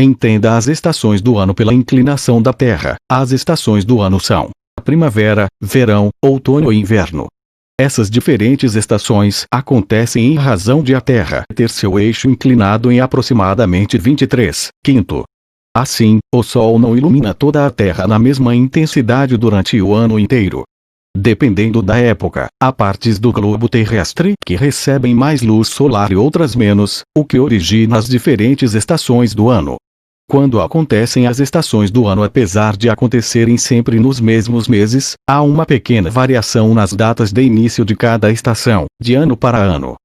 Entenda as estações do ano pela inclinação da Terra. As estações do ano são primavera, verão, outono e inverno. Essas diferentes estações acontecem em razão de a Terra ter seu eixo inclinado em aproximadamente 23/5. Assim, o Sol não ilumina toda a Terra na mesma intensidade durante o ano inteiro. Dependendo da época, há partes do globo terrestre que recebem mais luz solar e outras menos, o que origina as diferentes estações do ano. Quando acontecem as estações do ano, apesar de acontecerem sempre nos mesmos meses, há uma pequena variação nas datas de início de cada estação, de ano para ano.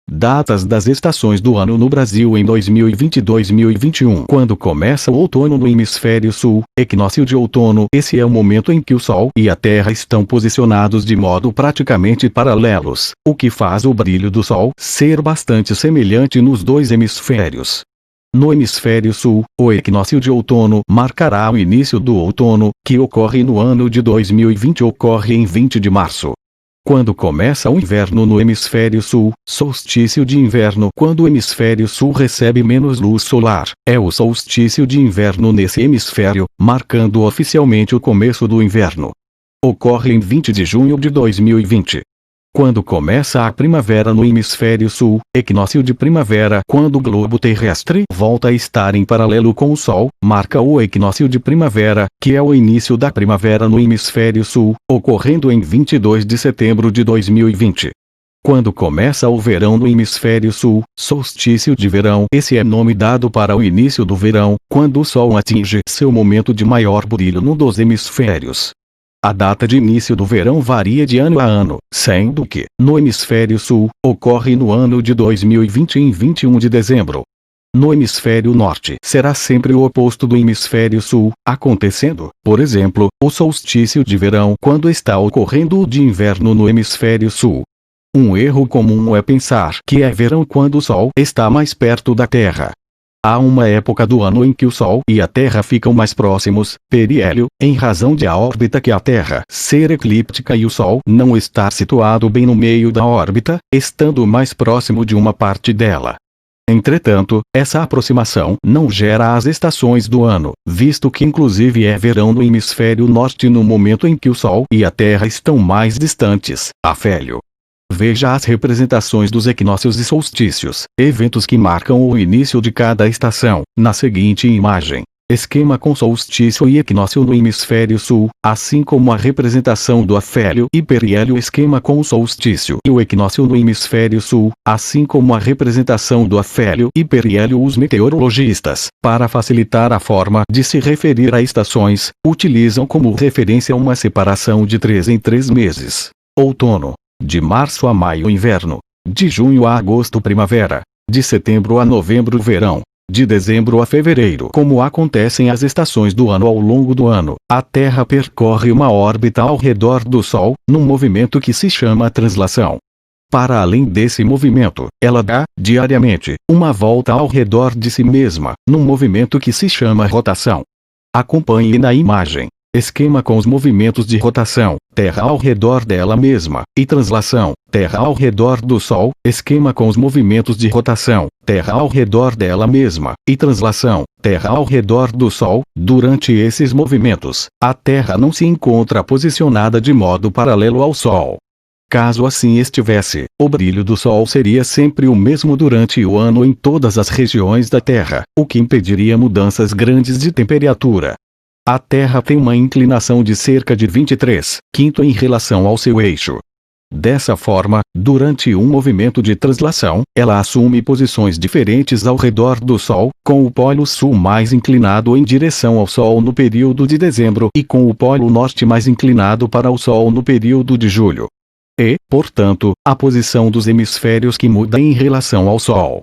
Datas das estações do ano no Brasil em 2020 e 2021. Quando começa o outono no hemisfério sul, equinócio de outono. Esse é o momento em que o Sol e a Terra estão posicionados de modo praticamente paralelos, o que faz o brilho do Sol ser bastante semelhante nos dois hemisférios. No hemisfério sul, o equinócio de outono marcará o início do outono, que ocorre no ano de 2020 ocorre em 20 de março. Quando começa o inverno no hemisfério sul, solstício de inverno. Quando o hemisfério sul recebe menos luz solar, é o solstício de inverno nesse hemisfério, marcando oficialmente o começo do inverno. Ocorre em 20 de junho de 2020. Quando começa a primavera no hemisfério sul, equinócio de primavera. Quando o globo terrestre volta a estar em paralelo com o Sol, marca o equinócio de primavera, que é o início da primavera no hemisfério sul, ocorrendo em 22 de setembro de 2020. Quando começa o verão no hemisfério sul, solstício de verão. Esse é nome dado para o início do verão, quando o Sol atinge seu momento de maior brilho num dos hemisférios. A data de início do verão varia de ano a ano, sendo que, no hemisfério sul, ocorre no ano de 2020 em 21 de dezembro. No hemisfério norte será sempre o oposto do hemisfério sul, acontecendo, por exemplo, o solstício de verão quando está ocorrendo o de inverno no hemisfério sul. Um erro comum é pensar que é verão quando o Sol está mais perto da Terra. Há uma época do ano em que o Sol e a Terra ficam mais próximos, periélio, em razão de a órbita que a Terra ser eclíptica e o Sol não estar situado bem no meio da órbita, estando mais próximo de uma parte dela. Entretanto, essa aproximação não gera as estações do ano, visto que inclusive é verão no hemisfério norte no momento em que o Sol e a Terra estão mais distantes. Afélio. Veja as representações dos equinócios e solstícios, eventos que marcam o início de cada estação, na seguinte imagem. Esquema com solstício e equinócio no hemisfério sul, assim como a representação do afélio e periélio. Esquema com o solstício e o equinócio no hemisfério sul, assim como a representação do afélio e periélio. Os meteorologistas, para facilitar a forma de se referir a estações, utilizam como referência uma separação de 3 em 3 meses. Outono. De março a maio inverno, de junho a agosto primavera, de setembro a novembro verão, de dezembro a fevereiro. Como acontecem as estações do ano ao longo do ano, a Terra percorre uma órbita ao redor do Sol, num movimento que se chama translação. Para além desse movimento, ela dá, diariamente, uma volta ao redor de si mesma, num movimento que se chama rotação. Acompanhe na imagem. Esquema com os movimentos de rotação, Terra ao redor dela mesma, e translação, Terra ao redor do Sol. Esquema com os movimentos de rotação, Terra ao redor dela mesma, e translação, Terra ao redor do Sol. Durante esses movimentos, a Terra não se encontra posicionada de modo paralelo ao Sol. Caso assim estivesse, o brilho do Sol seria sempre o mesmo durante o ano em todas as regiões da Terra, o que impediria mudanças grandes de temperatura. A Terra tem uma inclinação de cerca de 23/5 em relação ao seu eixo. Dessa forma, durante um movimento de translação, ela assume posições diferentes ao redor do Sol, com o polo sul mais inclinado em direção ao Sol no período de dezembro e com o polo norte mais inclinado para o Sol no período de julho. E, portanto, a posição dos hemisférios que muda em relação ao Sol.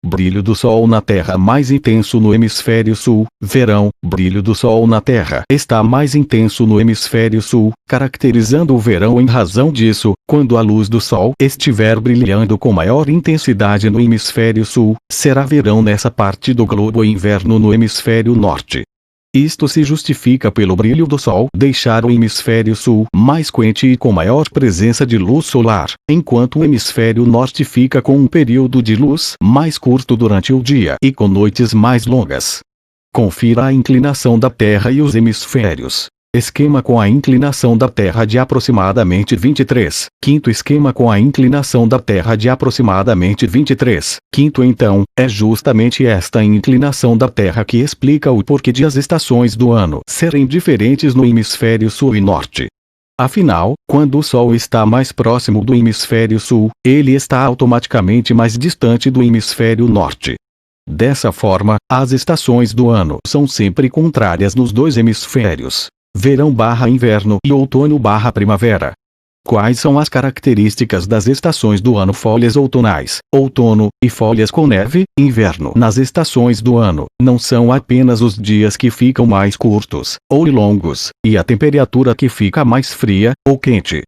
Brilho do Sol na Terra mais intenso no hemisfério sul, verão. Brilho do Sol na Terra está mais intenso no hemisfério sul, caracterizando o verão. Em razão disso, quando a luz do Sol estiver brilhando com maior intensidade no hemisfério sul, será verão nessa parte do globo e inverno no hemisfério norte. Isto se justifica pelo brilho do Sol deixar o hemisfério sul mais quente e com maior presença de luz solar, enquanto o hemisfério norte fica com um período de luz mais curto durante o dia e com noites mais longas. Confira a inclinação da Terra e os hemisférios. Esquema com a inclinação da Terra de aproximadamente 23. Quinto esquema com a inclinação da Terra de aproximadamente 23. Quinto então, é justamente esta inclinação da Terra que explica o porquê de as estações do ano serem diferentes no hemisfério sul e norte. Afinal, quando o Sol está mais próximo do hemisfério sul, ele está automaticamente mais distante do hemisfério norte. Dessa forma, as estações do ano são sempre contrárias nos dois hemisférios. Verão/inverno e outono/primavera. Quais são as características das estações do ano? Folhas outonais, outono, e folhas com neve, inverno. Nas estações do ano, não são apenas os dias que ficam mais curtos, ou longos, e a temperatura que fica mais fria, ou quente.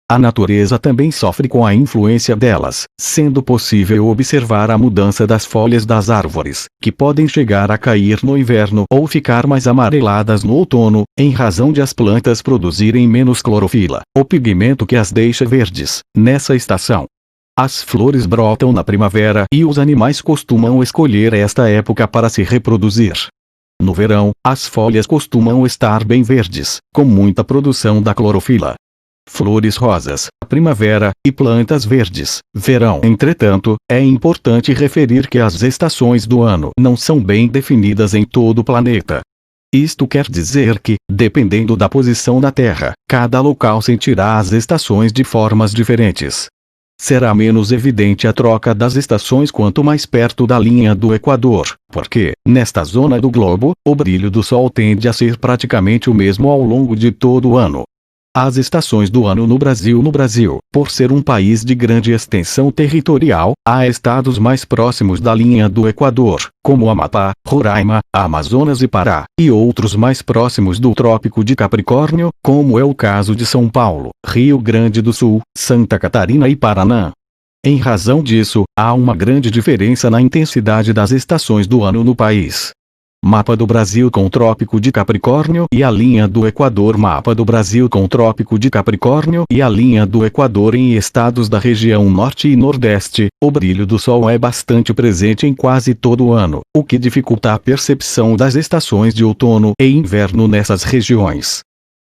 A natureza também sofre com a influência delas, sendo possível observar a mudança das folhas das árvores, que podem chegar a cair no inverno ou ficar mais amareladas no outono, em razão de as plantas produzirem menos clorofila, o pigmento que as deixa verdes, nessa estação. As flores brotam na primavera e os animais costumam escolher esta época para se reproduzir. No verão, as folhas costumam estar bem verdes, com muita produção da clorofila. Flores rosas, primavera, e plantas verdes, verão. Entretanto, é importante referir que as estações do ano não são bem definidas em todo o planeta. Isto quer dizer que, dependendo da posição da Terra, cada local sentirá as estações de formas diferentes. Será menos evidente a troca das estações quanto mais perto da linha do Equador, porque, nesta zona do globo, o brilho do Sol tende a ser praticamente o mesmo ao longo de todo o ano. As estações do ano no Brasil. No Brasil, por ser um país de grande extensão territorial, há estados mais próximos da linha do Equador, como Amapá, Roraima, Amazonas e Pará, e outros mais próximos do Trópico de Capricórnio, como é o caso de São Paulo, Rio Grande do Sul, Santa Catarina e Paraná. Em razão disso, há uma grande diferença na intensidade das estações do ano no país. Mapa do Brasil com Trópico de Capricórnio e a linha do Equador. Mapa do Brasil com Trópico de Capricórnio e a linha do Equador. Em estados da região Norte e Nordeste, o brilho do Sol é bastante presente em quase todo o ano, o que dificulta a percepção das estações de outono e inverno nessas regiões.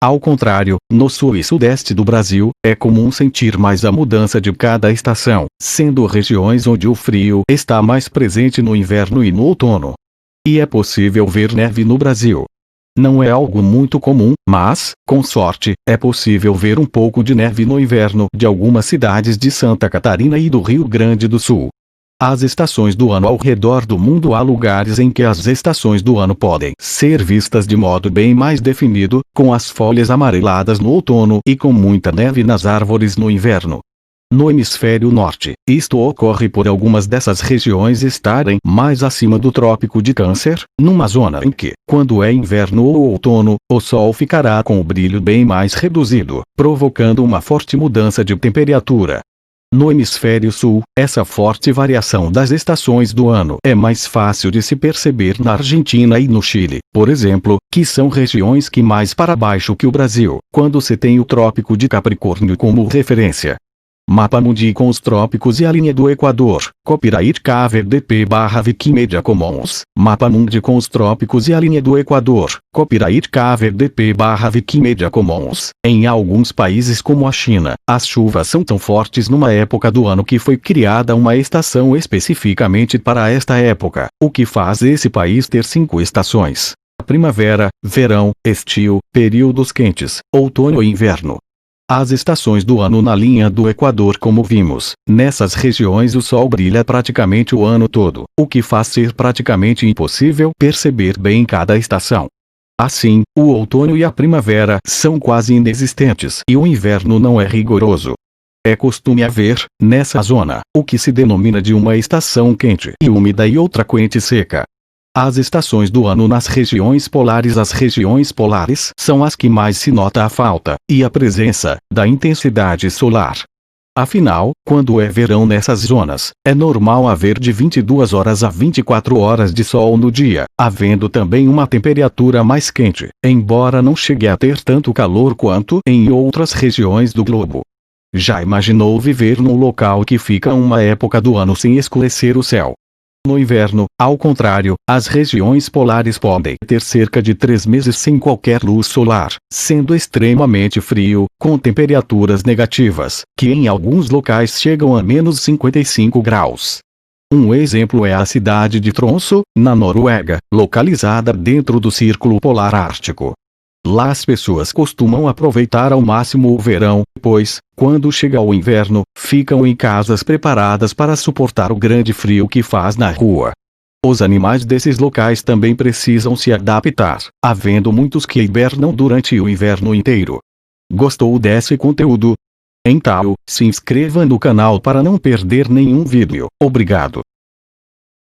Ao contrário, no sul e sudeste do Brasil, é comum sentir mais a mudança de cada estação, sendo regiões onde o frio está mais presente no inverno e no outono. E é possível ver neve no Brasil. Não é algo muito comum, mas, com sorte, é possível ver um pouco de neve no inverno de algumas cidades de Santa Catarina e do Rio Grande do Sul. As estações do ano ao redor do mundo. Há lugares em que as estações do ano podem ser vistas de modo bem mais definido, com as folhas amareladas no outono e com muita neve nas árvores no inverno. No hemisfério norte, isto ocorre por algumas dessas regiões estarem mais acima do Trópico de Câncer, numa zona em que, quando é inverno ou outono, o Sol ficará com o brilho bem mais reduzido, provocando uma forte mudança de temperatura. No hemisfério sul, essa forte variação das estações do ano é mais fácil de se perceber na Argentina e no Chile, por exemplo, que são regiões que mais para baixo que o Brasil, quando se tem o Trópico de Capricórnio como referência. Mapa Mundi com os trópicos e a linha do Equador. Copyright KVDP/Wikimedia Commons. Mapa Mundi com os trópicos e a linha do Equador. Copyright KVDP/Wikimedia Commons. Em alguns países como a China, as chuvas são tão fortes numa época do ano que foi criada uma estação especificamente para esta época, o que faz esse país ter 5 estações: primavera, verão, estio, períodos quentes, outono e inverno. As estações do ano na linha do Equador. Como vimos, nessas regiões o Sol brilha praticamente o ano todo, o que faz ser praticamente impossível perceber bem cada estação. Assim, o outono e a primavera são quase inexistentes e o inverno não é rigoroso. É costume haver, nessa zona, o que se denomina de uma estação quente e úmida e outra quente e seca. As estações do ano nas regiões polares. As regiões polares são as que mais se nota a falta e a presença da intensidade solar. Afinal, quando é verão nessas zonas, é normal haver de 22 horas a 24 horas de sol no dia, havendo também uma temperatura mais quente, embora não chegue a ter tanto calor quanto em outras regiões do globo. Já imaginou viver num local que fica uma época do ano sem escurecer o céu? No inverno, ao contrário, as regiões polares podem ter cerca de 3 meses sem qualquer luz solar, sendo extremamente frio, com temperaturas negativas, que em alguns locais chegam a menos 55 graus. Um exemplo é a cidade de Tromsø, na Noruega, localizada dentro do Círculo Polar Ártico. Lá as pessoas costumam aproveitar ao máximo o verão, pois, quando chega o inverno, ficam em casas preparadas para suportar o grande frio que faz na rua. Os animais desses locais também precisam se adaptar, havendo muitos que hibernam durante o inverno inteiro. Gostou desse conteúdo? Então, se inscreva no canal para não perder nenhum vídeo. Obrigado.